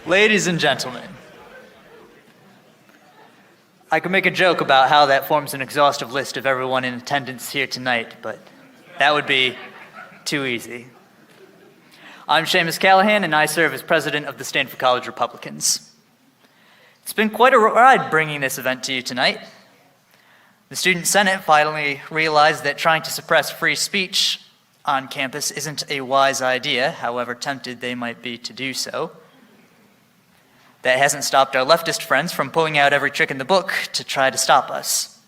Ladies and gentlemen, I could make a joke about how that forms an exhaustive list of everyone in attendance here tonight, but that would be too easy. I'm Seamus Callahan, and I serve as president of the Stanford College Republicans. It's been quite a ride bringing this event to you tonight. The Student Senate finally realized that trying to suppress free speech on campus isn't a wise idea, however tempted they might be to do so. That hasn't stopped our leftist friends from pulling out every trick in the book to try to stop us.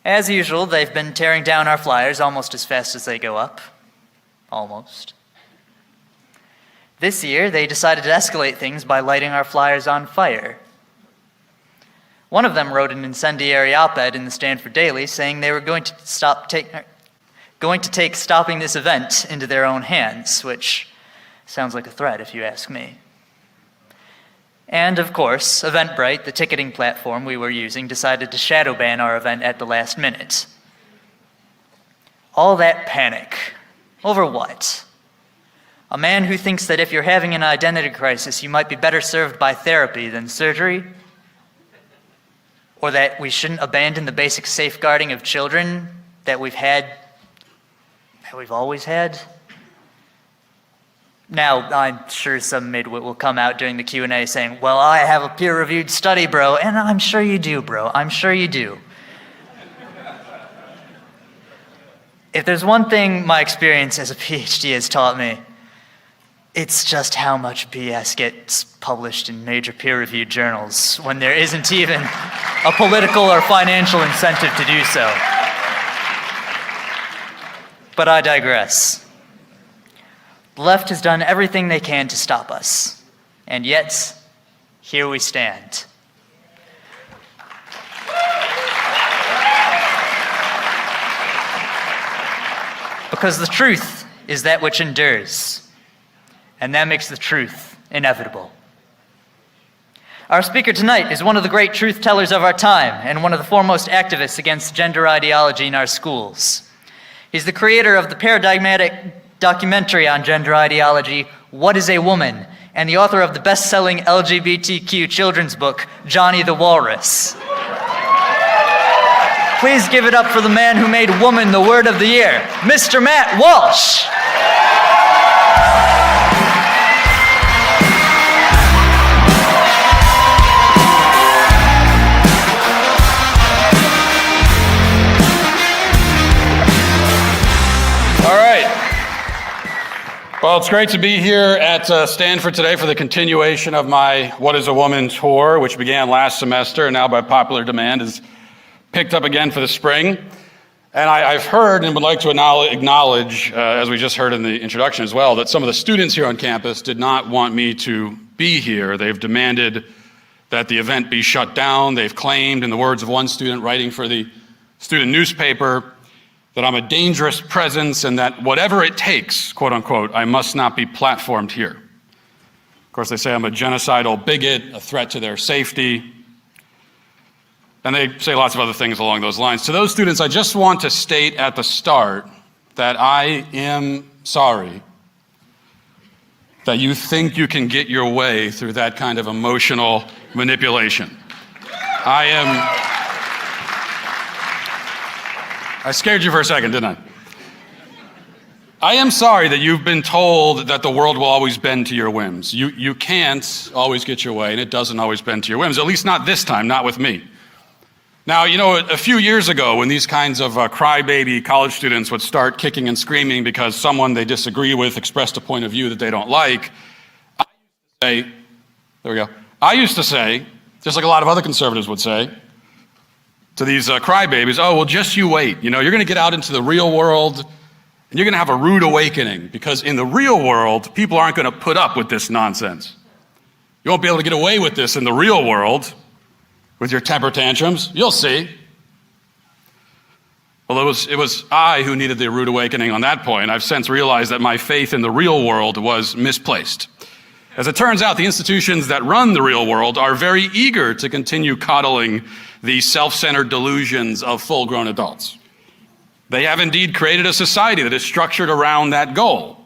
As usual, they've been tearing down our flyers almost as fast as they go up. Almost. This year, they decided to escalate things by lighting our flyers on fire. One of them wrote an incendiary op-ed in the Stanford Daily saying they were going to take stopping this event into their own hands, which sounds like a threat if you ask me. And of course, Eventbrite, the ticketing platform we were using, decided to shadow ban our event at the last minute. All that panic. Over what? A man who thinks that if you're having an identity crisis, you might be better served by therapy than surgery? Or that we shouldn't abandon the basic safeguarding of children that we've always had? Now, I'm sure some midwit will come out during the Q&A saying, well, I have a peer-reviewed study, bro. And I'm sure you do, bro. I'm sure you do. If there's one thing my experience as a PhD has taught me, it's just how much BS gets published in major peer-reviewed journals when there isn't even a political or financial incentive to do so. But I digress. The left has done everything they can to stop us, and yet, here we stand. Because the truth is that which endures, and that makes the truth inevitable. Our speaker tonight is one of the great truth tellers of our time, and one of the foremost activists against gender ideology in our schools. He's the creator of the paradigmatic documentary on gender ideology, What is a Woman?, and the author of the best-selling LGBTQ children's book, Johnny the Walrus. Please give it up for the man who made woman the word of the year, Mr. Matt Walsh. Well, it's great to be here at Stanford today for the continuation of my What is a Woman tour, which began last semester and now by popular demand is picked up again for the spring. And I've heard and would like to acknowledge, as we just heard in the introduction as well, that some of the students here on campus did not want me to be here. They've demanded that the event be shut down. They've claimed, in the words of one student writing for the student newspaper, that I'm a dangerous presence and that whatever it takes, quote unquote, I must not be platformed here. Of course, they say I'm a genocidal bigot, a threat to their safety, and they say lots of other things along those lines. To those students, I just want to state at the start that I am sorry that you think you can get your way through that kind of emotional manipulation. I scared you for a second, didn't I? I am sorry that you've been told that the world will always bend to your whims. You can't always get your way, and it doesn't always bend to your whims, at least not this time, not with me. Now, you know, a few years ago, when these kinds of crybaby college students would start kicking and screaming because someone they disagree with expressed a point of view that they don't like, I used to say, just like a lot of other conservatives would say, to these crybabies, oh, well, just you wait. You know, you're going to get out into the real world, and you're going to have a rude awakening, because in the real world, people aren't going to put up with this nonsense. You won't be able to get away with this in the real world with your temper tantrums. You'll see. Well, it was I who needed the rude awakening on that point. I've since realized that my faith in the real world was misplaced. As it turns out, the institutions that run the real world are very eager to continue coddling the self-centered delusions of full-grown adults. They have indeed created a society that is structured around that goal.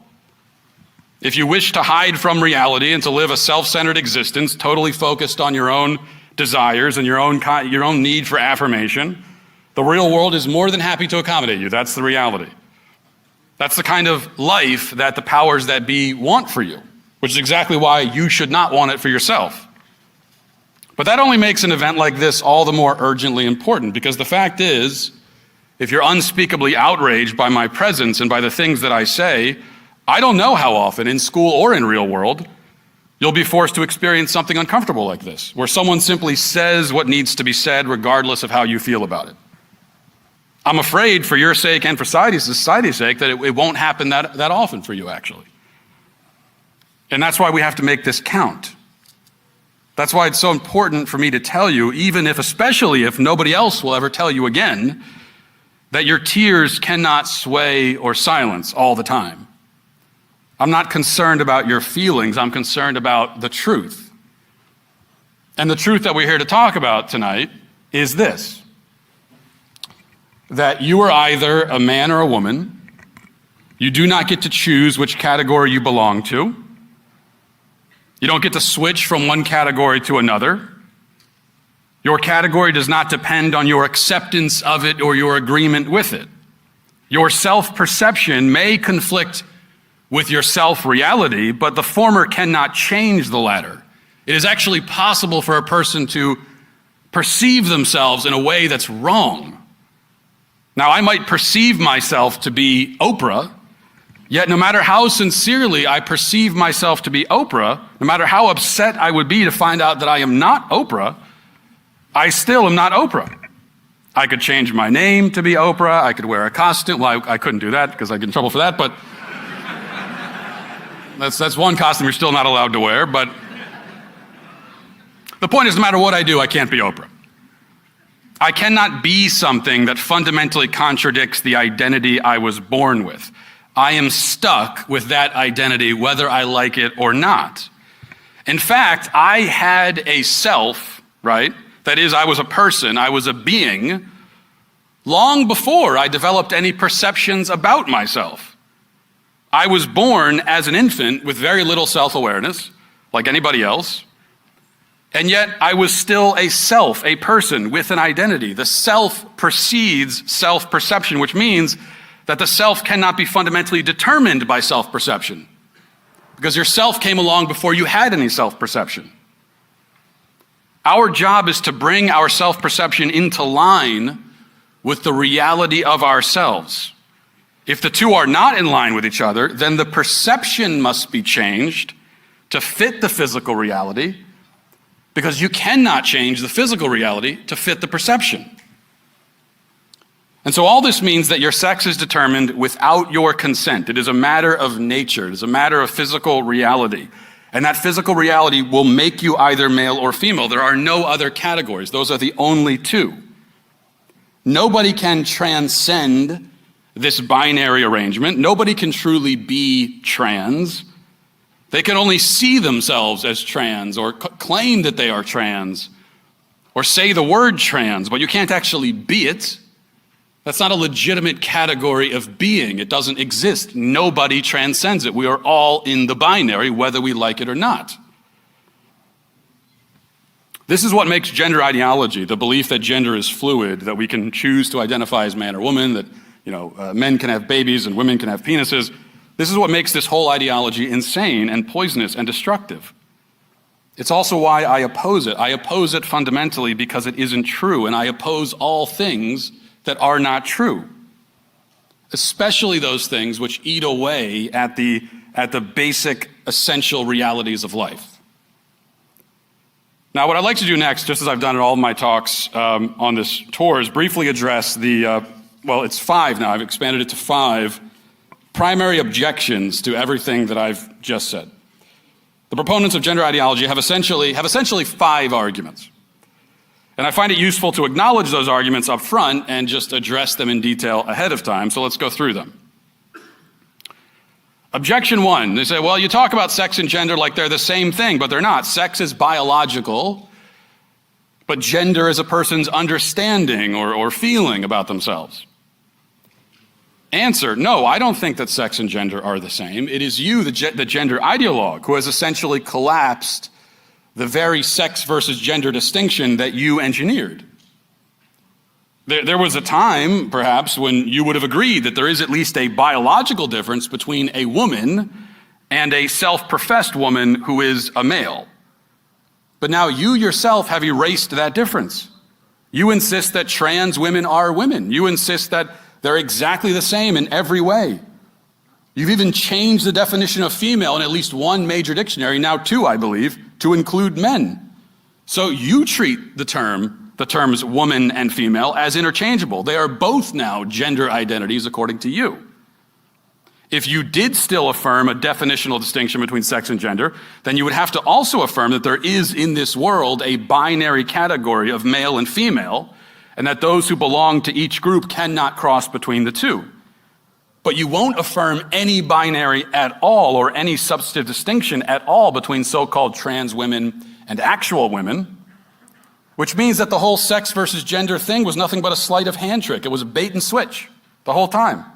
If you wish to hide from reality and to live a self-centered existence, totally focused on your own desires and your own need for affirmation, the real world is more than happy to accommodate you. That's the reality. That's the kind of life that the powers that be want for you, which is exactly why you should not want it for yourself. But that only makes an event like this all the more urgently important, because the fact is, if you're unspeakably outraged by my presence and by the things that I say, I don't know how often, in school or in real world, you'll be forced to experience something uncomfortable like this, where someone simply says what needs to be said regardless of how you feel about it. I'm afraid for your sake and for society's sake that it won't happen that often for you, actually. And that's why we have to make this count. That's why it's so important for me to tell you, especially if nobody else will ever tell you again, that your tears cannot sway or silence all the time. I'm not concerned about your feelings, I'm concerned about the truth. And the truth that we're here to talk about tonight is this: that you are either a man or a woman. You do not get to choose which category you belong to. You don't get to switch from one category to another. Your category does not depend on your acceptance of it or your agreement with it. Your self-perception may conflict with your self-reality, but the former cannot change the latter. It is actually possible for a person to perceive themselves in a way that's wrong. Now, I might perceive myself to be Oprah, yet no matter how sincerely I perceive myself to be Oprah, no matter how upset I would be to find out that I am not Oprah, I still am not Oprah. I could change my name to be Oprah, I could wear a costume. Well, I couldn't do that because I'd get in trouble for that, but that's one costume you're still not allowed to wear. But the point is, no matter what I do, I can't be Oprah. I cannot be something that fundamentally contradicts the identity I was born with. I am stuck with that identity whether I like it or not. In fact, I had a self, right? That is, I was a person, I was a being, long before I developed any perceptions about myself. I was born as an infant with very little self-awareness, like anybody else, and yet I was still a self, a person with an identity. The self precedes self-perception, which means that the self cannot be fundamentally determined by self-perception, because your self came along before you had any self-perception. Our job is to bring our self-perception into line with the reality of ourselves. If the two are not in line with each other, then the perception must be changed to fit the physical reality, because you cannot change the physical reality to fit the perception. And so all this means that your sex is determined without your consent. It is a matter of nature. It is a matter of physical reality. And that physical reality will make you either male or female. There are no other categories. Those are the only two. Nobody can transcend this binary arrangement. Nobody can truly be trans. They can only see themselves as trans or claim that they are trans or say the word trans, but you can't actually be it. That's not a legitimate category of being. It doesn't exist. Nobody transcends it. We are all in the binary, whether we like it or not. This is what makes gender ideology, the belief that gender is fluid, that we can choose to identify as man or woman, that men can have babies and women can have penises. This is what makes this whole ideology insane and poisonous and destructive. It's also why I oppose it. I oppose it fundamentally because it isn't true, and I oppose all things that are not true, especially those things which eat away at the basic essential realities of life. Now, what I'd like to do next, just as I've done in all of my talks on this tour, is briefly address it's 5 now, I've expanded it to 5 primary objections to everything that I've just said. The proponents of gender ideology have essentially 5 arguments. And I find it useful to acknowledge those arguments up front and just address them in detail ahead of time, so let's go through them. Objection 1, they say, well, you talk about sex and gender like they're the same thing, but they're not. Sex is biological, but gender is a person's understanding or feeling about themselves. Answer, no, I don't think that sex and gender are the same. It is you, the gender ideologue, who has essentially collapsed the very sex versus gender distinction that you engineered. There was a time, perhaps, when you would have agreed that there is at least a biological difference between a woman and a self-professed woman who is a male. But now you yourself have erased that difference. You insist that trans women are women. You insist that they're exactly the same in every way. You've even changed the definition of female in at least one major dictionary, now two, I believe, to include men. So you treat the terms woman and female as interchangeable. They are both now gender identities according to you. If you did still affirm a definitional distinction between sex and gender, then you would have to also affirm that there is in this world a binary category of male and female, and that those who belong to each group cannot cross between the two. But you won't affirm any binary at all or any substantive distinction at all between so-called trans women and actual women, which means that the whole sex versus gender thing was nothing but a sleight of hand trick. It was a bait and switch the whole time.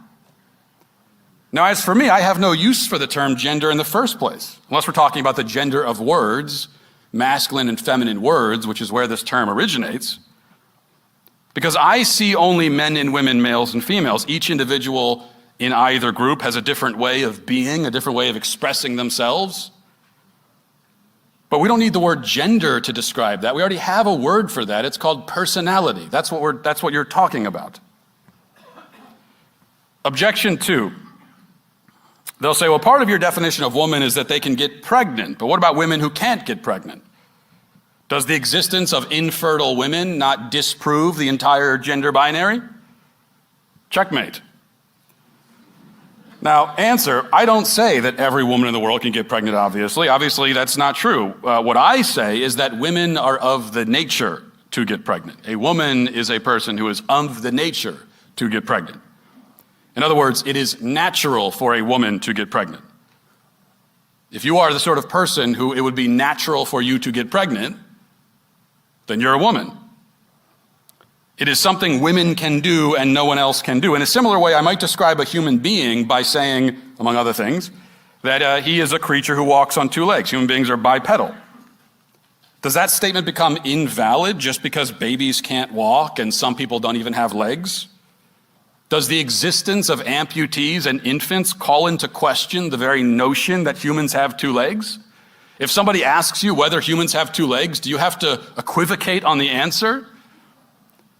Now, as for me, I have no use for the term gender in the first place, unless we're talking about the gender of words, masculine and feminine words, which is where this term originates. Because I see only men and women, males and females. Each individual in either group has a different way of being, a different way of expressing themselves. But we don't need the word gender to describe that. We already have a word for that. It's called personality. That's what you're talking about. Objection 2. They'll say, well, part of your definition of woman is that they can get pregnant, but what about women who can't get pregnant? Does the existence of infertile women not disprove the entire gender binary? Checkmate. Now, answer, I don't say that every woman in the world can get pregnant, obviously. Obviously, that's not true. What I say is that women are of the nature to get pregnant. A woman is a person who is of the nature to get pregnant. In other words, it is natural for a woman to get pregnant. If you are the sort of person who it would be natural for you to get pregnant, then you're a woman. It is something women can do and no one else can do. In a similar way, I might describe a human being by saying, among other things, that he is a creature who walks on two legs. Human beings are bipedal. Does that statement become invalid just because babies can't walk and some people don't even have legs? Does the existence of amputees and infants call into question the very notion that humans have two legs? If somebody asks you whether humans have two legs, do you have to equivocate on the answer?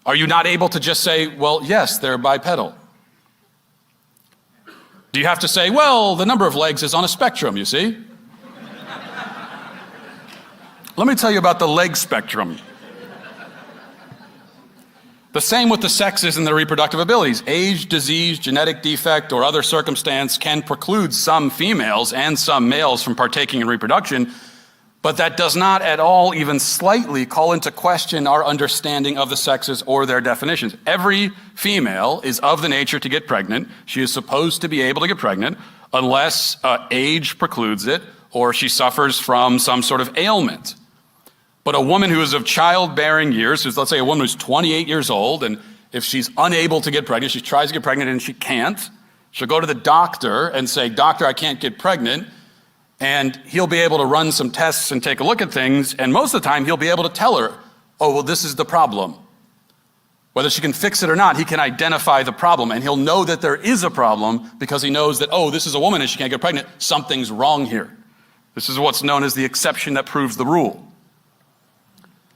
Are you not able to just say, well, yes, they're bipedal? Do you have to say, well, the number of legs is on a spectrum, you see? Let me tell you about the leg spectrum. The same with the sexes and their reproductive abilities. Age, disease, genetic defect, or other circumstance can preclude some females and some males from partaking in reproduction, but that does not at all, even slightly, call into question our understanding of the sexes or their definitions. Every female is of the nature to get pregnant. She is supposed to be able to get pregnant unless age precludes it or she suffers from some sort of ailment. But a woman who is of childbearing years, who's, let's say a woman who's 28 years old, and if she's unable to get pregnant, she tries to get pregnant and she can't, she'll go to the doctor and say, doctor, I can't get pregnant. And he'll be able to run some tests and take a look at things, and most of the time he'll be able to tell her, oh, well, this is the problem. Whether she can fix it or not, he can identify the problem, and he'll know that there is a problem because he knows that, oh, this is a woman and she can't get pregnant. Something's wrong here. This is what's known as the exception that proves the rule.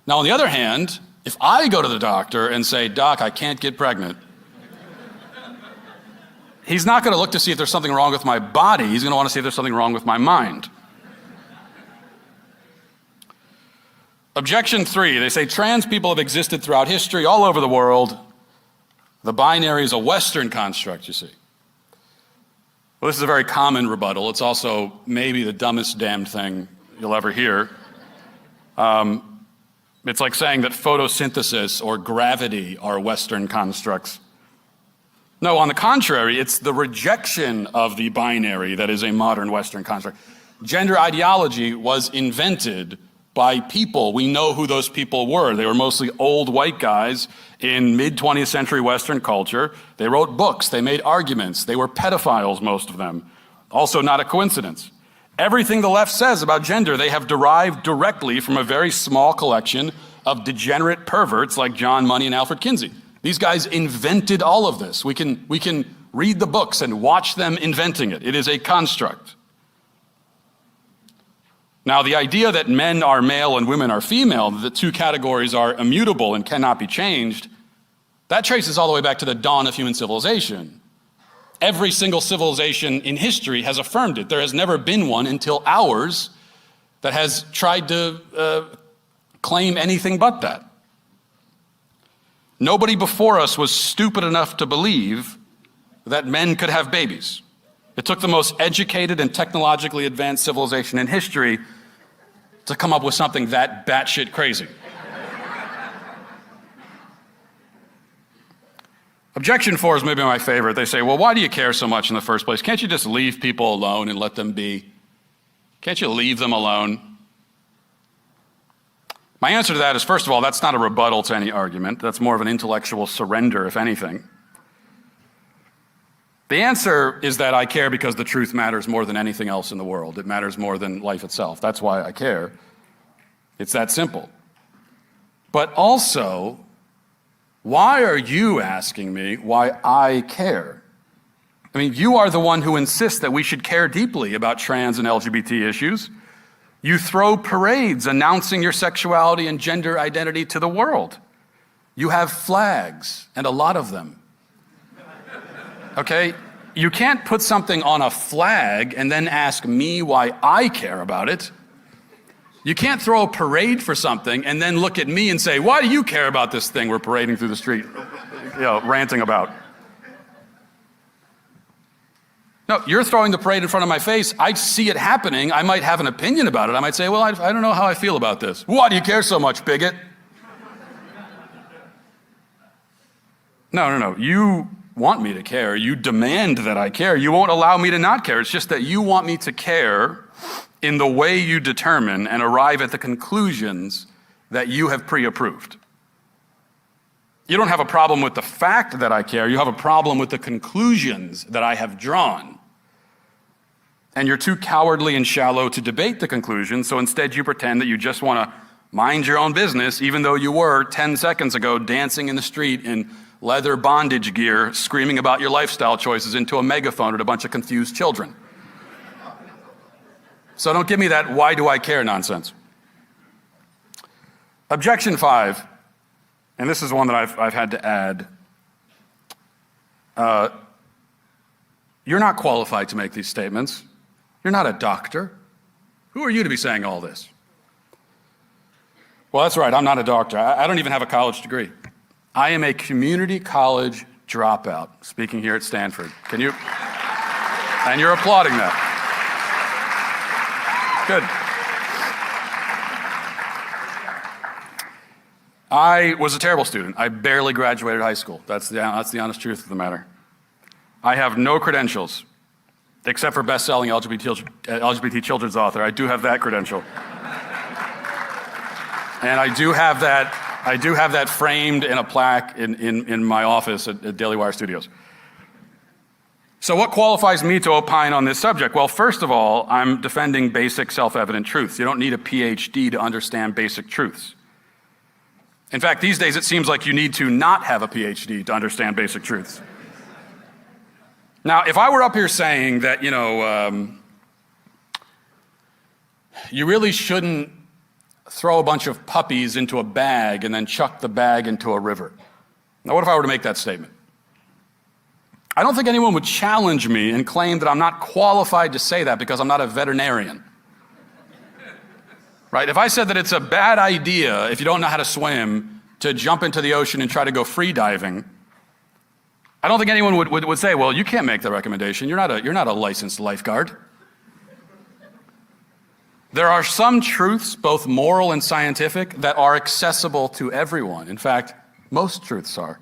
Now, on the other hand, if I go to the doctor and say, Doc, I can't get pregnant, he's not going to look to see if there's something wrong with my body. He's going to want to see if there's something wrong with my mind. Objection 3, they say trans people have existed throughout history all over the world. The binary is a Western construct, you see. Well, this is a very common rebuttal. It's also maybe the dumbest damned thing you'll ever hear. It's like saying that photosynthesis or gravity are Western constructs. No, on the contrary, it's the rejection of the binary that is a modern Western construct. Gender ideology was invented by people. We know who those people were. They were mostly old white guys in mid-20th century Western culture. They wrote books. They made arguments. They were pedophiles, most of them. Also not a coincidence. Everything the left says about gender, they have derived directly from a very small collection of degenerate perverts like John Money and Alfred Kinsey. These guys invented all of this. We can read the books and watch them inventing it. It is a construct. Now, the idea that men are male and women are female, the two categories are immutable and cannot be changed, that traces all the way back to the dawn of human civilization. Every single civilization in history has affirmed it. There has never been one until ours that has tried to claim anything but that. Nobody before us was stupid enough to believe that men could have babies. It took the most educated and technologically advanced civilization in history to come up with something that batshit crazy. Objection 4 is maybe my favorite. They say, well, why do you care so much in the first place? Can't you just leave people alone and let them be? Can't you leave them alone? My answer to that is, first of all, that's not a rebuttal to any argument. That's more of an intellectual surrender, if anything. The answer is that I care because the truth matters more than anything else in the world. It matters more than life itself. That's why I care. It's that simple. But also, why are you asking me why I care? I mean, you are the one who insists that we should care deeply about trans and LGBT issues. You throw parades announcing your sexuality and gender identity to the world. You have flags, and a lot of them. Okay? You can't put something on a flag and then ask me why I care about it. You can't throw a parade for something and then look at me and say, why do you care about this thing we're parading through the street, ranting about? No, you're throwing the parade in front of my face. I see it happening. I might have an opinion about it. I might say, well, I don't know how I feel about this. Why do you care so much, bigot? No. You want me to care. You demand that I care. You won't allow me to not care. It's just that you want me to care in the way you determine and arrive at the conclusions that you have pre-approved. You don't have a problem with the fact that I care. You have a problem with the conclusions that I have drawn. And you're too cowardly and shallow to debate the conclusions, so instead you pretend that you just want to mind your own business, even though you were 10 seconds ago dancing in the street in leather bondage gear, screaming about your lifestyle choices into a megaphone at a bunch of confused children. So don't give me that why do I care nonsense. Objection 5, and this is one that I've had to add. You're not qualified to make these statements. You're not a doctor. Who are you to be saying all this? Well, that's right, I'm not a doctor. I don't even have a college degree. I am a community college dropout, speaking here at Stanford. Can you? And you're applauding that. Good. I was a terrible student. I barely graduated high school. That's the honest truth of the matter. I have no credentials, except for best-selling LGBT children's author. I do have that credential. And I do have that framed in a plaque in my office at Daily Wire Studios. So what qualifies me to opine on this subject? Well, first of all, I'm defending basic self-evident truths. You don't need a PhD to understand basic truths. In fact, these days it seems like you need to not have a PhD to understand basic truths. Now, if I were up here saying that, you really shouldn't throw a bunch of puppies into a bag and then chuck the bag into a river. Now, what if I were to make that statement? I don't think anyone would challenge me and claim that I'm not qualified to say that because I'm not a veterinarian. Right? If I said that it's a bad idea, if you don't know how to swim, to jump into the ocean and try to go free diving, I don't think anyone would say, well, you can't make that recommendation. You're not a licensed lifeguard. There are some truths, both moral and scientific, that are accessible to everyone. In fact, most truths are.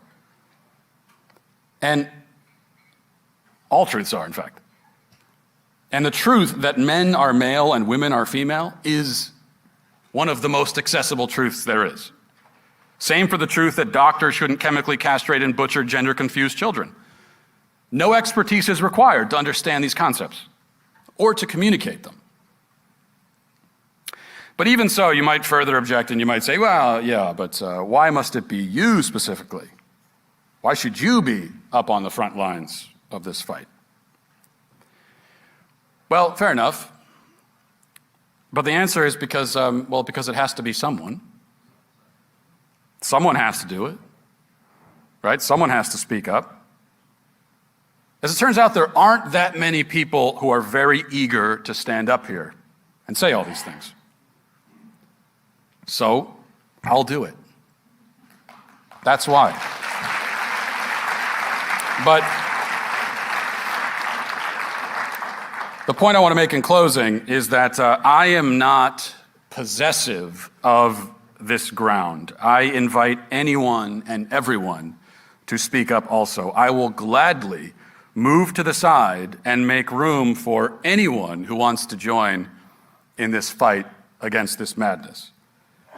And all truths are, in fact. And the truth that men are male and women are female is one of the most accessible truths there is. Same for the truth that doctors shouldn't chemically castrate and butcher gender-confused children. No expertise is required to understand these concepts or to communicate them. But even so, you might further object and you might say, well, yeah, but why must it be you specifically? Why should you be up on the front lines of this fight? Well, fair enough. But the answer is because it has to be someone. Someone has to do it, right? Someone has to speak up. As it turns out, there aren't that many people who are very eager to stand up here and say all these things. So, I'll do it. That's why. But the point I want to make in closing is that I am not possessive of this ground. I invite anyone and everyone to speak up also. I will gladly move to the side and make room for anyone who wants to join in this fight against this madness.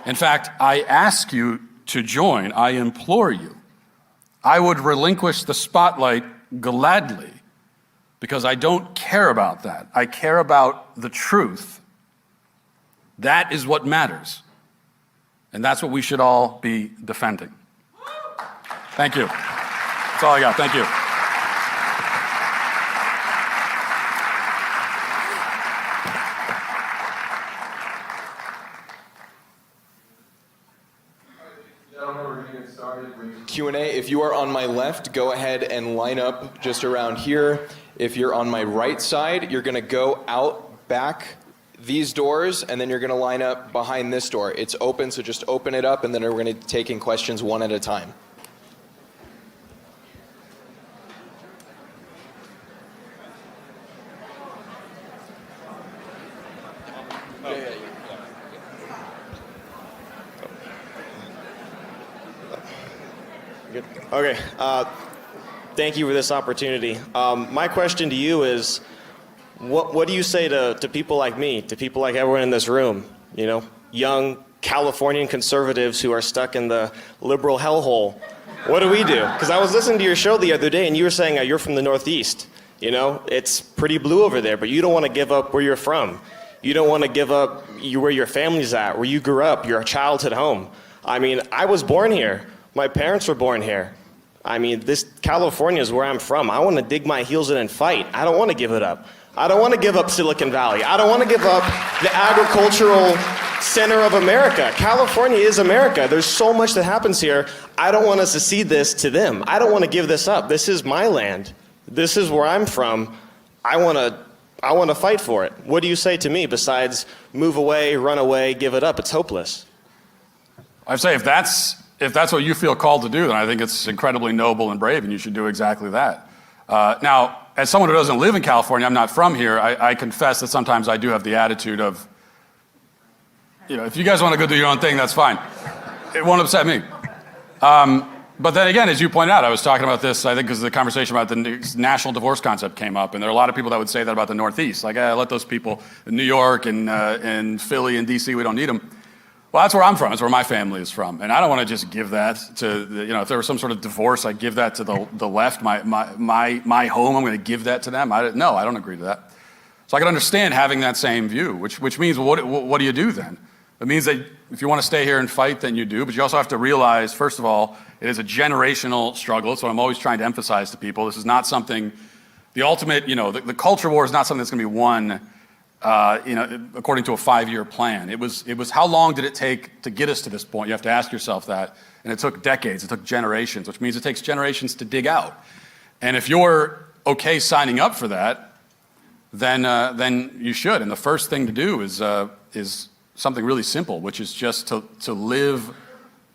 In fact, I ask you to join. I implore you. I would relinquish the spotlight gladly because I don't care about that. I care about the truth. That is what matters. And that's what we should all be defending. Thank you. That's all I got. Thank you. Q&A. If you are on my left, go ahead and line up just around here. If you're on my right side, you're going to go out back these doors, and then you're going to line up behind this door. It's open, so just open it up, and then we're going to take in questions one at a time. Good. Okay. Thank you for this opportunity. My question to you is, what do you say to people like me, to people like everyone in this room, you know, young Californian conservatives who are stuck in the liberal hellhole? What do we do? Because I was listening to your show the other day, and you were saying you're from the Northeast. You know, it's pretty blue over there, but you don't want to give up where you're from. You don't want to give up where your family's at, where you grew up, your childhood home. I mean, I was born here. My parents were born here. I mean, this California is where I'm from. I want to dig my heels in and fight. I don't want to give it up. I don't want to give up Silicon Valley. I don't want to give up the agricultural center of America. California is America. There's so much that happens here. I don't want to cede this to them. I don't want to give this up. This is my land. This is where I'm from. I want to fight for it. What do you say to me besides move away, run away, give it up? It's hopeless. I'd say if that's what you feel called to do, then I think it's incredibly noble and brave, and you should do exactly that. Now, as someone who doesn't live in California, I'm not from here, I confess that sometimes I do have the attitude of, you know, if you guys want to go do your own thing, that's fine. It won't upset me. But then again, as you pointed out, I was talking about this, I think, because the conversation about the national divorce concept came up, and there are a lot of people that would say that about the Northeast. Like, let those people in New York and Philly and DC, we don't need them. Well, that's where I'm from. That's where my family is from. And I don't want to just give that to, if there was some sort of divorce, I'd give that to the left. My home, I'm going to give that to them. No, I don't agree to that. So I can understand having that same view, which means, well, what do you do then? It means that if you want to stay here and fight, then you do. But you also have to realize, first of all, it is a generational struggle. So I'm always trying to emphasize to people, this is not something, the ultimate, the culture war is not something that's going to be won according to a 5-year plan. It was how long did it take to get us to this point? You have to ask yourself that. And it took decades, it took generations, which means it takes generations to dig out. And if you're okay signing up for that, then you should. And the first thing to do is something really simple, which is just to live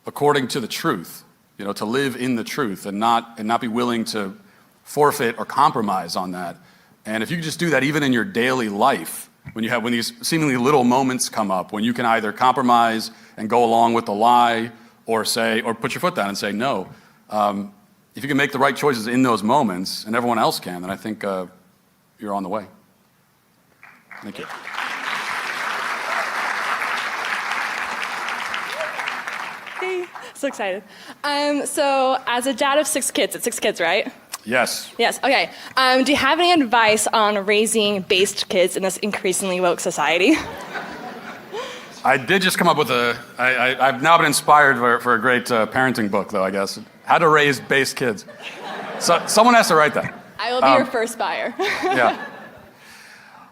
according to the truth, to live in the truth and not be willing to forfeit or compromise on that. And if you just do that even in your daily life, when these seemingly little moments come up, when you can either compromise and go along with the lie or put your foot down and say no, if you can make the right choices in those moments and everyone else can, then I think you're on the way. Thank you. So excited. So as a dad of 6 kids, it's 6 kids, right? Yes. Yes, okay. Do you have any advice on raising based kids in this increasingly woke society? I did just come up with I've now been inspired for a great parenting book, though, I guess. How to Raise Based Kids. So someone has to write that. I will be your first buyer. Yeah.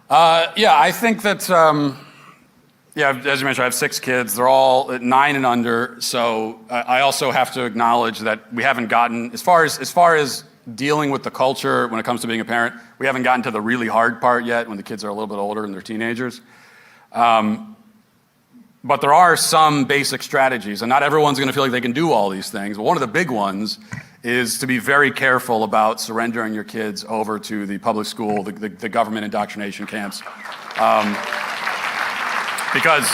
I think that, as you mentioned, I have 6 kids. They're all 9 and under. So I also have to acknowledge that we haven't gotten, as far as dealing with the culture when it comes to being a parent, we haven't gotten to the really hard part yet when the kids are a little bit older and they're teenagers. But there are some basic strategies, and not everyone's going to feel like they can do all these things. But one of the big ones is to be very careful about surrendering your kids over to the public school, the government indoctrination camps. Because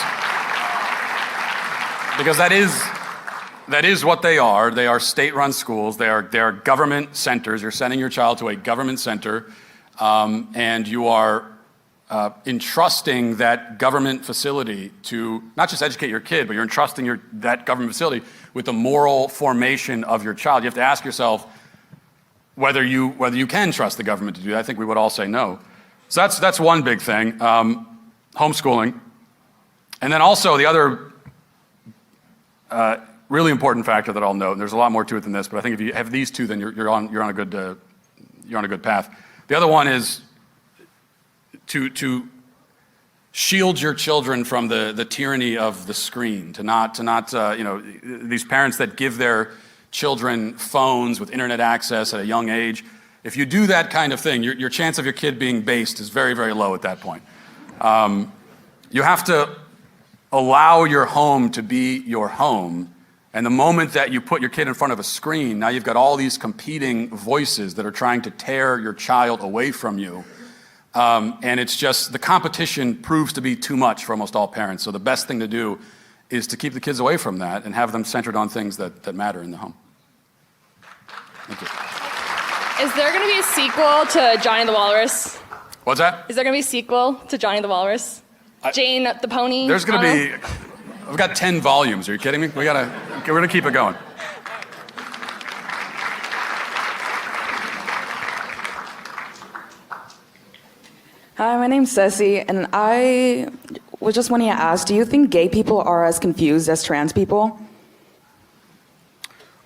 that is what they are. They are state-run schools. They are government centers. You're sending your child to a government center, and you are entrusting that government facility to not just educate your kid, but you're entrusting that government facility with the moral formation of your child. You have to ask yourself whether you can trust the government to do that. I think we would all say no. So that's one big thing, homeschooling. And then also the other really important factor that I'll note, and there's a lot more to it than this, but I think if you have these two, then you're on a good path. The other one is to shield your children from the tyranny of the screen, to not these parents that give their children phones with internet access at a young age. If you do that kind of thing, your chance of your kid being based is very, very low at that point. You have to allow your home to be your home. And the moment that you put your kid in front of a screen, now you've got all these competing voices that are trying to tear your child away from you. And it's just, the competition proves to be too much for almost all parents. So the best thing to do is to keep the kids away from that and have them centered on things that matter in the home. Thank you. Is there going to be a sequel to Johnny the Walrus? What's that? Is there going to be a sequel to Johnny the Walrus? Jane the Pony? There's going to be, I've got 10 volumes. Are you kidding me? We're going to keep it going. Hi, my name's Ceci, and I was just wanting to ask, do you think gay people are as confused as trans people?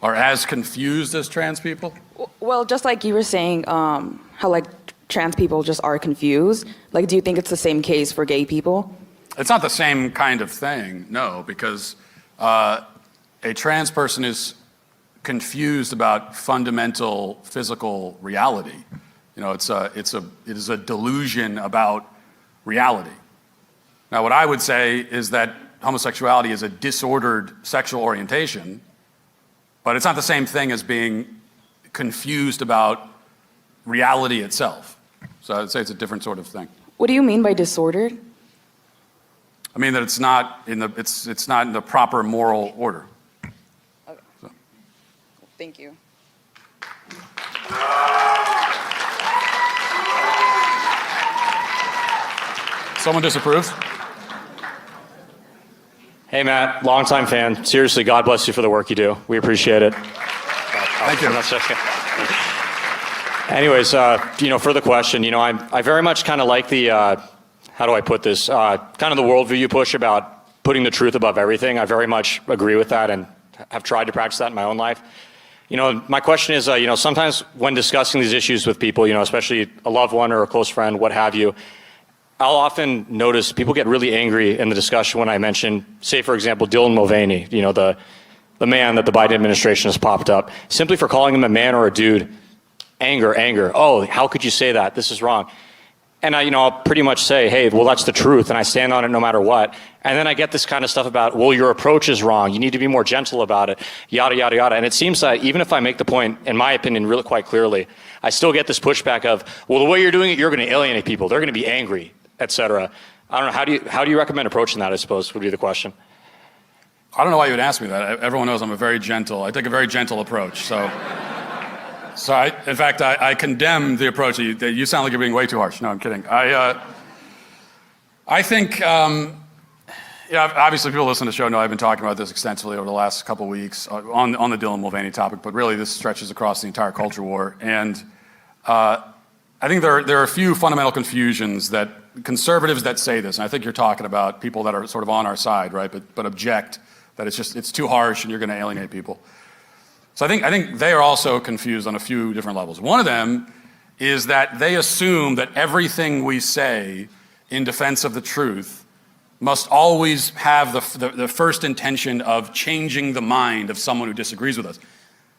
Are as confused as trans people? Well, just like you were saying, how like trans people just are confused. Like, do you think it's the same case for gay people? It's not the same kind of thing, no, because a trans person is confused about fundamental physical reality. You know, it is a delusion about reality. Now, what I would say is that homosexuality is a disordered sexual orientation, but it's not the same thing as being confused about reality itself. So I'd say it's a different sort of thing. What do you mean by disordered? I mean that it's not in the proper moral order. Okay. So. Thank you. Someone disapproves? Hey, Matt, longtime fan. Seriously, God bless you for the work you do. We appreciate it. Thank you. Anyways, for the question, I very much kind of like the, how do I put this, kind of the worldview you push about putting the truth above everything. I very much agree with that and have tried to practice that in my own life. My question is, sometimes when discussing these issues with people, especially a loved one or a close friend, what have you, I'll often notice people get really angry in the discussion when I mention, say, for example, Dylan Mulvaney, the man that the Biden administration has popped up, simply for calling him a man or a dude. Anger. Oh, how could you say that? This is wrong. And I'll pretty much say, hey, well, that's the truth, and I stand on it no matter what. And then I get this kind of stuff about, well, your approach is wrong. You need to be more gentle about it, yada, yada, yada. And it seems that even if I make the point, in my opinion, really quite clearly, I still get this pushback of, well, the way you're doing it, you're going to alienate people. They're going to be angry, etc. I don't know. How do you recommend approaching that, I suppose, would be the question. I don't know why you would ask me that. Everyone knows I take a very gentle approach. So in fact, I condemn the approach that you sound like you're being way too harsh. No, I'm kidding. I think Yeah, obviously people listening to the show know I've been talking about this extensively over the last couple of weeks on the Dylan Mulvaney topic, but really this stretches across the entire culture war. And I think there are a few fundamental confusions that conservatives that say this, and I think you're talking about people that are sort of on our side, right, but object that it's too harsh and you're going to alienate people. So I think they are also confused on a few different levels. One of them is that they assume that everything we say in defense of the truth must always have the first intention of changing the mind of someone who disagrees with us.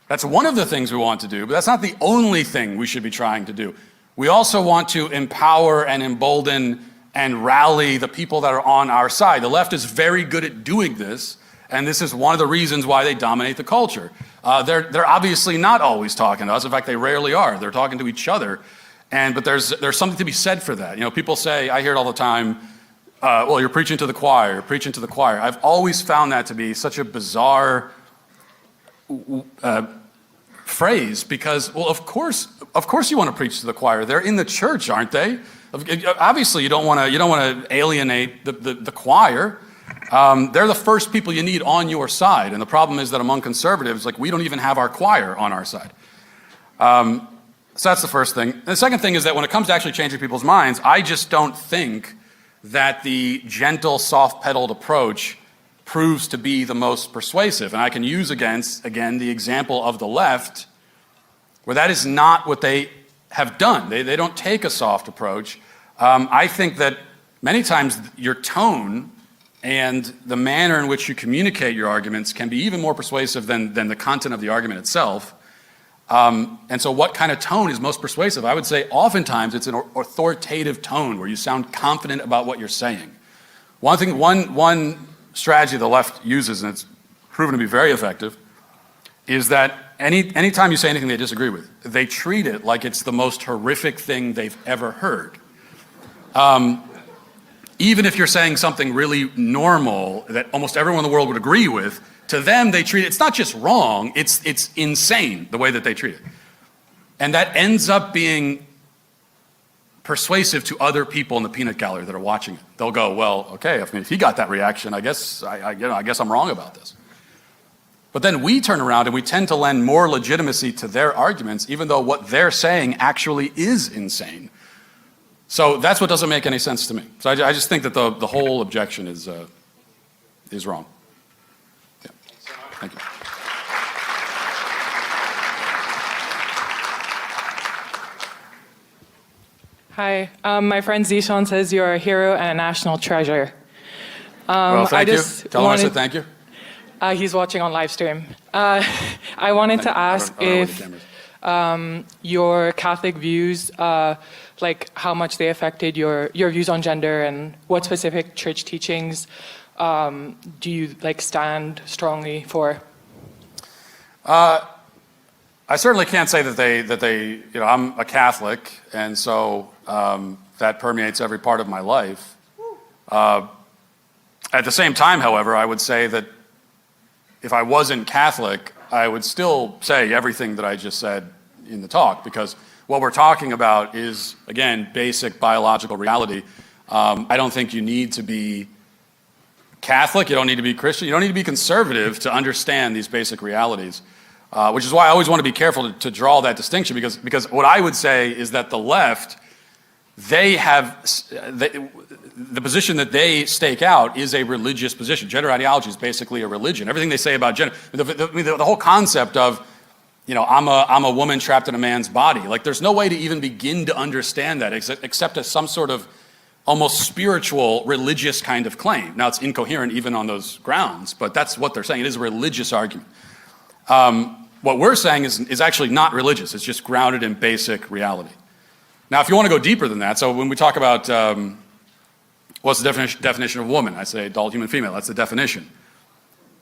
That's one of the things we want to do, but that's not the only thing we should be trying to do. We also want to empower and embolden and rally the people that are on our side. The left is very good at doing this, and this is one of the reasons why they dominate the culture. They're obviously not always talking to us. In fact, they rarely are. They're talking to each other. But there's something to be said for that. You know, people say, I hear it all the time, well, you're preaching to the choir, preaching to the choir. I've always found that to be such a bizarre phrase because, well, of course you want to preach to the choir. They're in the church, aren't they? Obviously, you don't want to alienate the choir. They're the first people you need on your side. And the problem is that among conservatives, like we don't even have our choir on our side. So that's the first thing. And the second thing is that when it comes to actually changing people's minds, I just don't think that the gentle, soft-pedaled approach proves to be the most persuasive. And I can use again, the example of the left, where that is not what they have done. They don't take a soft approach. I think that many times your tone and the manner in which you communicate your arguments can be even more persuasive than the content of the argument itself. And so what kind of tone is most persuasive? I would say oftentimes it's an authoritative tone where you sound confident about what you're saying. One strategy the left uses, and it's proven to be very effective, is that anytime you say anything they disagree with, they treat it like it's the most horrific thing they've ever heard. Even if you're saying something really normal that almost everyone in the world would agree with, to them they treat it, it's not just wrong, it's insane the way that they treat it. And that ends up being persuasive to other people in the peanut gallery that are watching it. They'll go, well, okay, if he got that reaction, I guess I'm wrong about this. But then we turn around and we tend to lend more legitimacy to their arguments, even though what they're saying actually is insane. So that's what doesn't make any sense to me. So I just think that the whole objection is wrong. Yeah. Thank you. Hi, my friend Zishan says you're a hero and a national treasure. Well, thank you. Tell him I said thank you. He's watching on live stream. I wanted to ask if your Catholic views, like how much they affected your views on gender and what specific church teachings do you like stand strongly for? I certainly can't say that they, I'm a Catholic, and so that permeates every part of my life. At the same time, however, I would say that if I wasn't Catholic, I would still say everything that I just said in the talk, because what we're talking about is, again, basic biological reality. I don't think you need to be Catholic, you don't need to be Christian, you don't need to be conservative to understand these basic realities. Which is why I always want to be careful to draw that distinction, because what I would say is that the left, they have, the position that they stake out is a religious position. Gender ideology is basically a religion. Everything they say about gender, the whole concept of, I'm a woman trapped in a man's body. Like, there's no way to even begin to understand that except as some sort of almost spiritual, religious kind of claim. Now, it's incoherent even on those grounds, but that's what they're saying. It is a religious argument. What we're saying is actually not religious. It's just grounded in basic reality. Now, if you want to go deeper than that, so when we talk about what's the definition of woman, I say adult human female. That's the definition.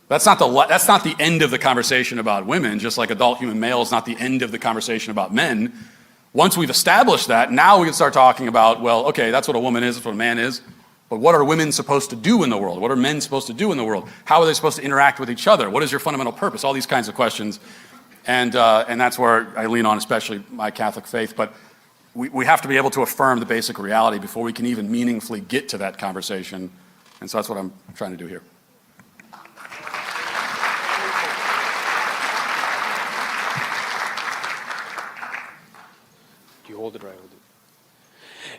That's not the end of the conversation about women, just like adult human male is not the end of the conversation about men. Once we've established that, now we can start talking about, well, okay, that's what a woman is, that's what a man is, but what are women supposed to do in the world? What are men supposed to do in the world? How are they supposed to interact with each other? What is your fundamental purpose? All these kinds of questions. And that's where I lean on, especially my Catholic faith. But we have to be able to affirm the basic reality before we can even meaningfully get to that conversation And so that's what I'm trying to do here. You hold it right.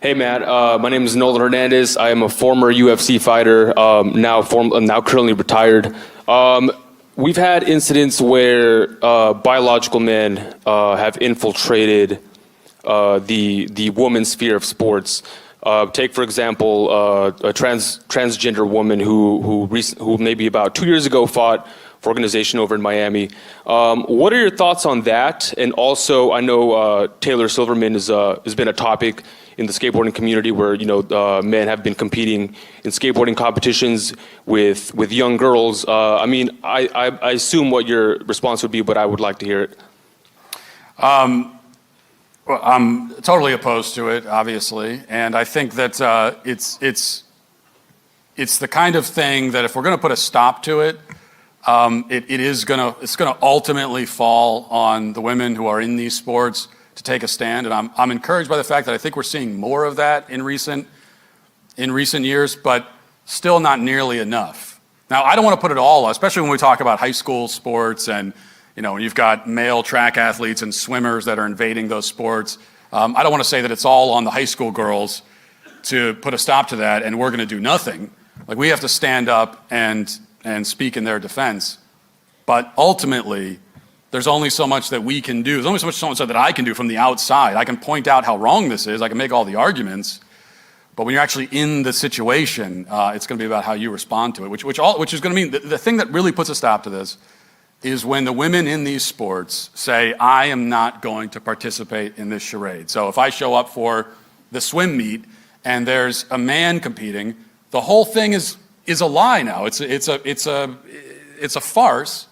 Hey Matt, my name is Nolan Hernandez. I am a former UFC fighter, now currently retired. We've had incidents where biological men have infiltrated the woman's sphere of sports. Take for example a transgender woman who maybe about 2 years ago fought for organization over in Miami. What are your thoughts on that? And also, I know Taylor Silverman has been a topic in the skateboarding community where men have been competing in skateboarding competitions with young girls. I mean, I assume what your response would be, but I would like to hear it. Well, I'm totally opposed to it, obviously, and I think that it's the kind of thing that if we're going to put a stop to it, it's going to ultimately fall on the women who are in these sports to take a stand, and I'm encouraged by the fact that I think we're seeing more of that in recent years, but still not nearly enough. Now, I don't want to put it all, especially when we talk about high school sports and you've got male track athletes and swimmers that are invading those sports. I don't want to say that it's all on the high school girls to put a stop to that, and we're going to do nothing. Like, we have to stand up and speak in their defense. But ultimately, there's only so much that we can do. There's only so much that I can do from the outside. I can point out how wrong this is. I can make all the arguments. But when you're actually in the situation, it's going to be about how you respond to it, which is going to mean the thing that really puts a stop to this is when the women in these sports say, I am not going to participate in this charade. So if I show up for the swim meet and there's a man competing, the whole thing is a lie now. It's a farce,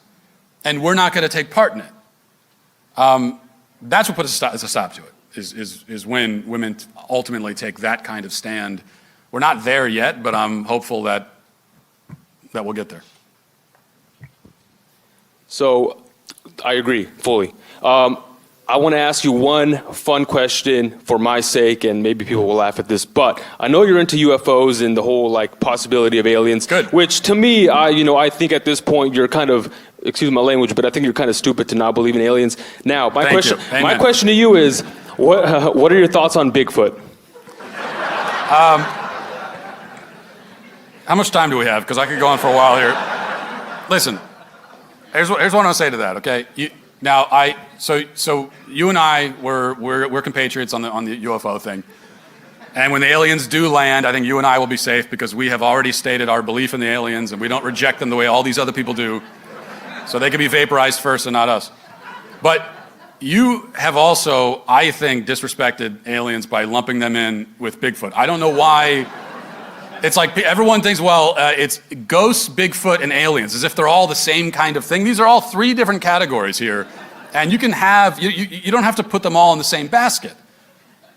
and we're not going to take part in it. That's what puts a stop to it, is when women ultimately take that kind of stand. We're not there yet, but I'm hopeful that we'll get there. So, I agree fully. I want to ask you one fun question for my sake, and maybe people will laugh at this, but I know you're into UFOs and the whole possibility of aliens. Good. Which to me, I think at this point you're kind of, excuse my language, but I think you're kind of stupid to not believe in aliens. Now, my question to you is, what are your thoughts on Bigfoot? How much time do we have? Because I could go on for a while here. Listen. Here's what I want to say to that, okay? So you and I, we're compatriots on the UFO thing. And when the aliens do land, I think you and I will be safe because we have already stated our belief in the aliens and we don't reject them the way all these other people do. So they can be vaporized first and not us. But you have also, I think, disrespected aliens by lumping them in with Bigfoot. I don't know why. It's like everyone thinks, well, it's ghosts, Bigfoot, and aliens, as if they're all the same kind of thing. These are all three different categories here. And you can have, you don't have to put them all in the same basket.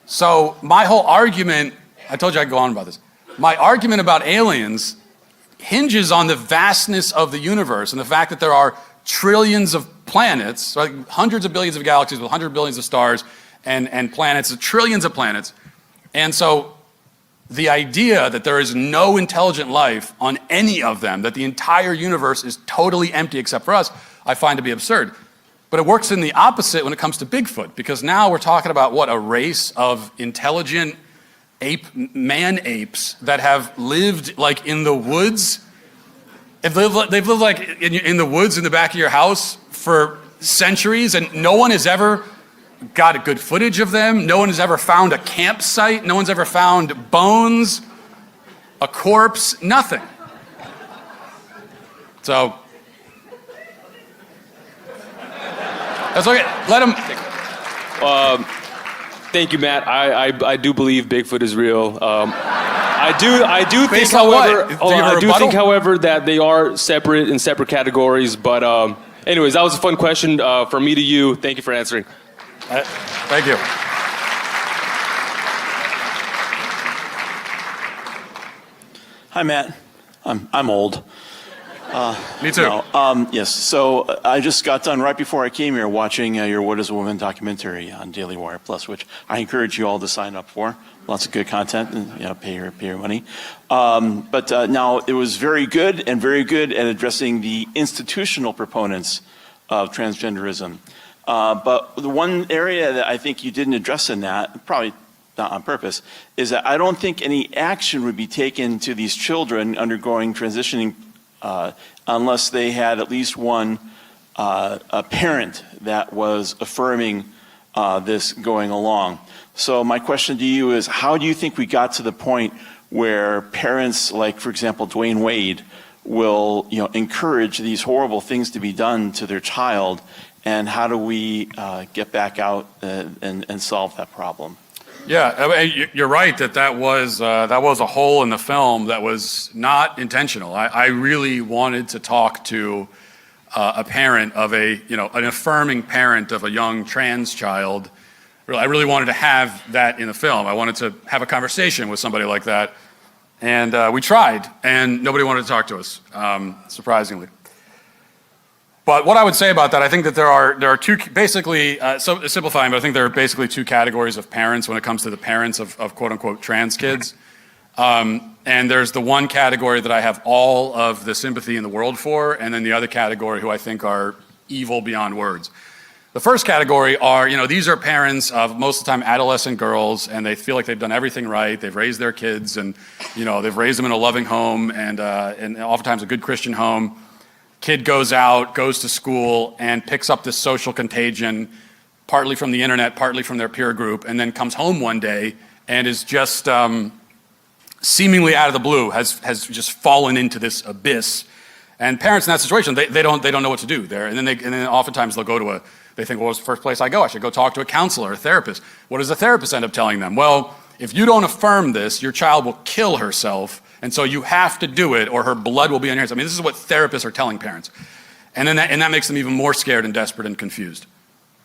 So my whole argument, I told you I could go on about this. My argument about aliens hinges on the vastness of the universe and the fact that there are trillions of planets, like hundreds of billions of galaxies with hundreds of billions of stars and planets, trillions of planets. And so the idea that there is no intelligent life on any of them, that the entire universe is totally empty except for us, I find to be absurd. But it works in the opposite when it comes to Bigfoot, because now we're talking about a race of intelligent man apes that have lived in the woods. They've lived in the woods in the back of your house for centuries, and no one has ever got a good footage of them. No one has ever found a campsite. No one's ever found bones, a corpse, nothing. So, that's okay. Let them. Thank you, Matt. I do believe Bigfoot is real. I do think, however, that they are separate in separate categories. But anyways, that was a fun question from me to you. Thank you for answering. Thank you. Hi, Matt. I'm old. Me too. No, yes, so I just got done right before I came here watching your What is a Woman documentary on Daily Wire Plus, which I encourage you all to sign up for. Lots of good content and pay your money. But now it was very good at addressing the institutional proponents of transgenderism. But the one area that I think you didn't address in that, probably not on purpose, is that I don't think any action would be taken to these children undergoing transitioning unless they had at least one a parent that was affirming this going along. So my question to you is, how do you think we got to the point where parents like, for example, Dwayne Wade, will encourage these horrible things to be done to their child, and how do we get back out and solve that problem? Yeah, I mean, you're right that was a hole in the film that was not intentional. I really wanted to talk to a parent of an affirming parent of a young trans child. I really wanted to have that in the film. I wanted to have a conversation with somebody like that, and we tried, and nobody wanted to talk to us, surprisingly. But what I would say about that, I think that there are two, basically, so simplifying, but I think there are basically two categories of parents when it comes to the parents of quote unquote trans kids. And there's the one category that I have all of the sympathy in the world for, and then the other category who I think are evil beyond words. The first category are, these are parents of most of the time adolescent girls, and they feel like they've done everything right. They've raised their kids, and they've raised them in a loving home, and oftentimes a good Christian home. Kid goes out, goes to school, and picks up this social contagion, partly from the internet, partly from their peer group, and then comes home one day and is just seemingly out of the blue, has just fallen into this abyss. And parents in that situation, they don't know what to do there. And then oftentimes they'll go to they think, well, what's the first place I go? I should go talk to a counselor, a therapist. What does the therapist end up telling them? Well, if you don't affirm this, your child will kill herself. And so you have to do it, or her blood will be on your hands. I mean, this is what therapists are telling parents. And then that makes them even more scared and desperate and confused.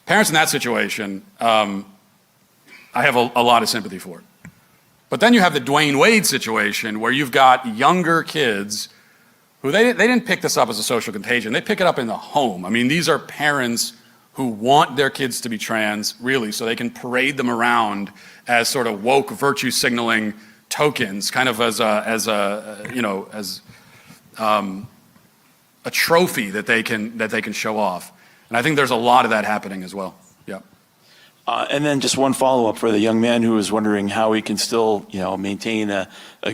Parents in that situation, I have a lot of sympathy for. But then you have the Dwayne Wade situation where you've got younger kids who they didn't pick this up as a social contagion. They pick it up in the home. I mean, these are parents who want their kids to be trans, really, so they can parade them around as sort of woke virtue signaling tokens, kind of as a trophy that they can show off. And I think there's a lot of that happening as well. Yeah. And then just one follow-up for the young man who is wondering how he can still, maintain a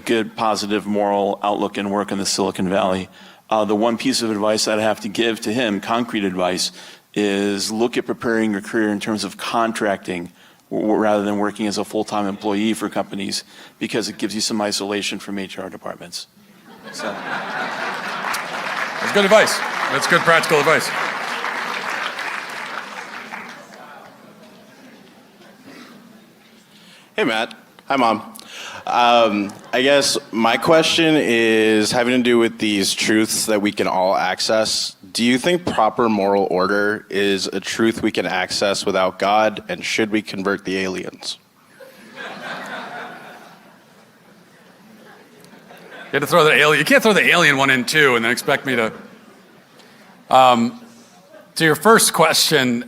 good, positive, moral outlook and work in the Silicon Valley. The one piece of advice that I have to give to him, concrete advice, is look at preparing your career in terms of contracting rather than working as a full-time employee for companies, because it gives you some isolation from HR departments. So. That's good advice. That's good practical advice. Hey, Matt. Hi, Mom. I guess my question is having to do with these truths that we can all access. Do you think proper moral order is a truth we can access without God, and should we convert the aliens? You can't throw the alien one in too and then expect me to. To your first question,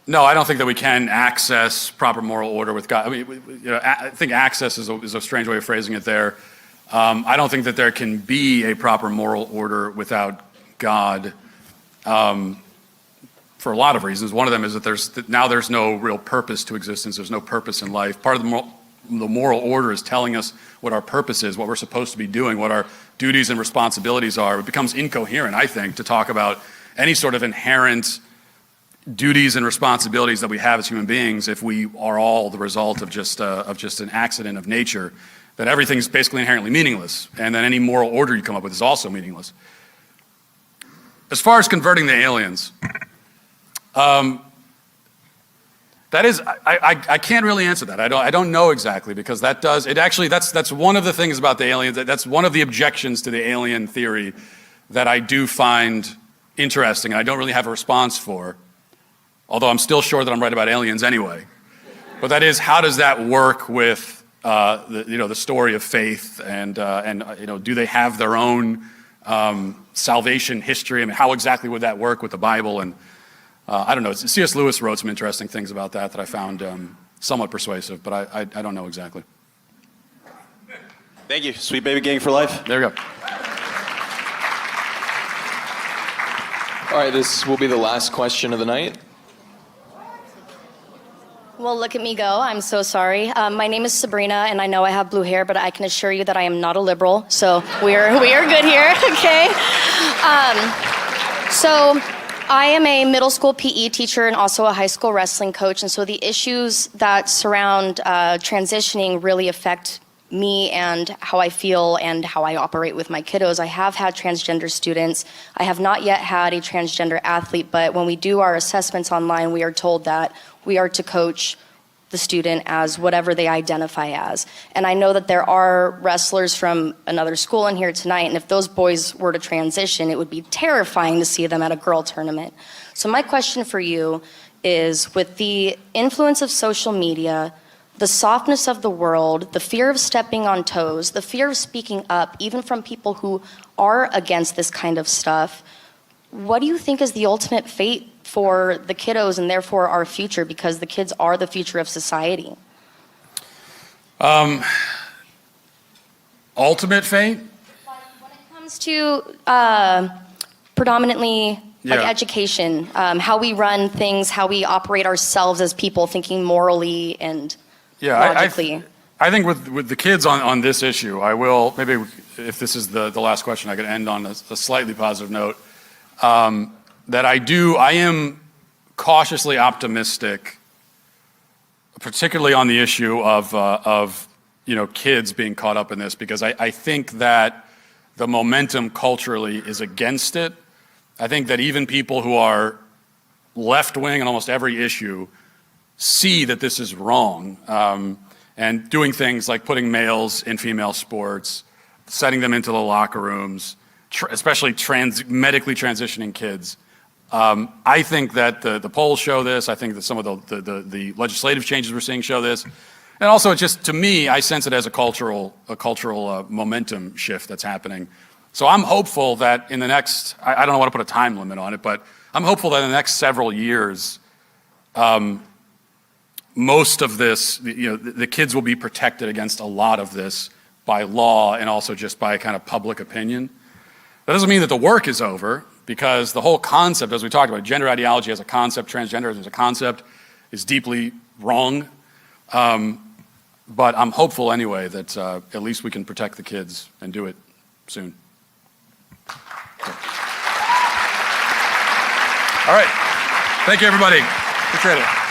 no, I don't think that we can access proper moral order with God. I mean, I think access is a strange way of phrasing it there. I don't think that there can be a proper moral order without God, for a lot of reasons. One of them is that there's no real purpose to existence. There's no purpose in life. Part of the moral order is telling us what our purpose is, what we're supposed to be doing, what our duties and responsibilities are. It becomes incoherent, I think, to talk about any sort of inherent duties and responsibilities that we have as human beings if we are all the result of just an accident of nature, that everything's basically inherently meaningless, and that any moral order you come up with is also meaningless. As far as converting the aliens, that is, I can't really answer that. I don't know exactly, because that's one of the things about the aliens, that's one of the objections to the alien theory that I do find interesting, and I don't really have a response for. Although I'm still sure that I'm right about aliens anyway. But that is, how does that work with the story of faith, and do they have their own salvation history. I mean, how exactly would that work with the Bible? And I don't know. C.S. Lewis wrote some interesting things about that I found somewhat persuasive, but I don't know exactly. Thank you. Sweet Baby Gang for life. There we go. All right, this will be the last question of the night. Well, look at me go. I'm so sorry. My name is Sabrina, and I know I have blue hair, but I can assure you that I am not a liberal, so we are good here, okay? So I am a middle school PE teacher and also a high school wrestling coach, and so the issues that surround transitioning really affect me and how I feel and how I operate with my kiddos. I have had transgender students. I have not yet had a transgender athlete, but when we do our assessments online, we are told that we are to coach the student as whatever they identify as. And I know that there are wrestlers from another school in here tonight, and if those boys were to transition, it would be terrifying to see them at a girl tournament. So my question for you is, with the influence of social media, the softness of the world, the fear of stepping on toes, the fear of speaking up, even from people who are against this kind of stuff, what do you think is the ultimate fate for the kiddos and therefore our future, because the kids are the future of society? Ultimate fate? When it comes to predominantly education, how we run things, how we operate ourselves as people, thinking morally and logically. I think with the kids on this issue, I will, maybe if this is the last question, I could end on a slightly positive note. That I am cautiously optimistic, particularly on the issue of kids being caught up in this, because I think that the momentum culturally is against it. I think that even people who are left-wing on almost every issue see that this is wrong, and doing things like putting males in female sports, setting them into the locker rooms, especially medically transitioning kids. I think that the polls show this. I think that some of the legislative changes we're seeing show this. And also, it's just, to me, I sense it as a cultural momentum shift that's happening. So I'm hopeful that in the next, I don't want to put a time limit on it, but I'm hopeful that in the next several years, most of this, the kids will be protected against a lot of this by law and also just by kind of public opinion. That doesn't mean that the work is over, because the whole concept, as we talked about, gender ideology as a concept, transgender as a concept, is deeply wrong. But I'm hopeful anyway that at least we can protect the kids and do it soon. All right. Thank you, everybody. Appreciate it.